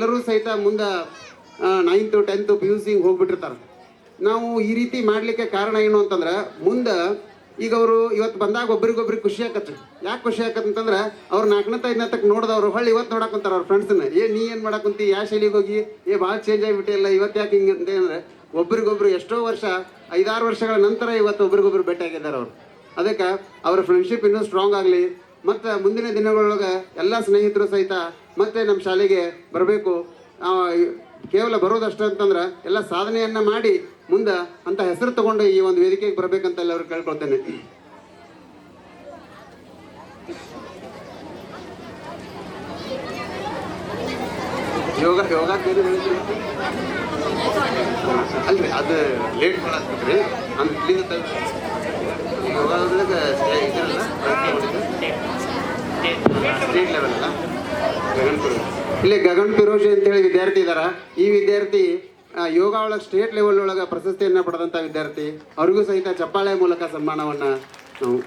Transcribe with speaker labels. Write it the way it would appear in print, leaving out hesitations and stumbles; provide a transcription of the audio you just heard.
Speaker 1: ಎಲ್ಲರೂ ಸಹಿತ ಮುಂದೆ 9th 10th PUC ಹೋಗ್ಬಿಟ್ಟಿರ್ತಾರೆ. ನಾವು ಈ ರೀತಿ ಮಾಡಲಿಕ್ಕೆ ಕಾರಣ ಏನು ಅಂತಂದ್ರೆ ಮುಂದೆ ಈಗ ಅವರು ಇವತ್ತು ಬಂದಾಗ ಒಬ್ರಿಗೊಬ್ರಿಗೆ ಖುಷಿ ಆಕತ್ರಿ. ಯಾಕೆ ಖುಷಿ ಆಕತ್ತಂತಂದ್ರೆ ಅವ್ರು 4ನೇ 5ನೇ ತಕ್ಕ ನೋಡಿದವ್ರು ಹೊಳ್ಳಿ ಇವತ್ತು ನೋಡಾಕೊಂತಾರ ಅವ್ರ ಫ್ರೆಂಡ್ಸನ್ನ. ನೀ ಏನು ಮಾಡಾಕುಂತಿ, ಯಾವ ಶಾಲೆಗೆ ಹೋಗಿ ಭಾಳ ಚೇಂಜ್ ಆಗಿಬಿಟ್ಟಿಲ್ಲ ಇವತ್ತು ಯಾಕೆ ಹಿಂಗೆ ಅಂತ ಅಂದರೆ ಒಬ್ರಿಗೊಬ್ರು ಎಷ್ಟೋ ವರ್ಷ 5-6 ವರ್ಷಗಳ ನಂತರ ಇವತ್ತು ಒಬ್ರಿಗೊಬ್ರು ಭೇಟಿ ಆಗಿದ್ದಾರೆ ಅವರು. ಅದಕ್ಕೆ ಅವರ ಫ್ರೆಂಡ್ಶಿಪ್ ಇನ್ನೂ ಸ್ಟ್ರಾಂಗ್ ಆಗಲಿ. ಮತ್ತು ಮುಂದಿನ ದಿನಗಳೊಳಗೆ ಎಲ್ಲ ಸ್ನೇಹಿತರು ಸಹಿತ ಮತ್ತೆ ನಮ್ಮ ಶಾಲೆಗೆ ಬರಬೇಕು. ಕೇವಲ ಬರೋದಷ್ಟು ಅಂತಂದ್ರೆ ಎಲ್ಲ ಸಾಧನೆಯನ್ನು ಮಾಡಿ ಮುಂದೆ ಅಂತ ಹೆಸರು ತಗೊಂಡು ಈ ಒಂದು ವೇದಿಕೆಗೆ ಬರಬೇಕಂತ ಎಲ್ಲರೂ ಕೇಳ್ಕೊಳ್ತೇನೆ. ಯೋಗ ಅಲ್ರಿ ಅದು ಲೇಟ್ ಮಾಡಾಕ್ಬೇಕ್ರಿ ಅಂದ್ರೆ ಇಲ್ಲಿಂದ ಯೋಗದಾಗ ಇದೆಲ್ಲ ಸ್ಟೇಟ್ ಲೆವೆಲ್ ಅಲ್ಲ ಇಲ್ಲಿ ಗಗನ್ ಪಿರೋಜಿ ಅಂತೇಳಿ ವಿದ್ಯಾರ್ಥಿ ಇದ್ದಾರ. ಈ ವಿದ್ಯಾರ್ಥಿ ಯೋಗ ಒಳಗೆ ಸ್ಟೇಟ್ ಲೆವೆಲ್ ಒಳಗೆ ಪ್ರಶಸ್ತಿಯನ್ನು ಪಡೆದಂಥ ವಿದ್ಯಾರ್ಥಿ. ಅವ್ರಿಗೂ ಸಹಿತ ಚಪ್ಪಾಳೆ ಮೂಲಕ ಸನ್ಮಾನವನ್ನು ನಾವು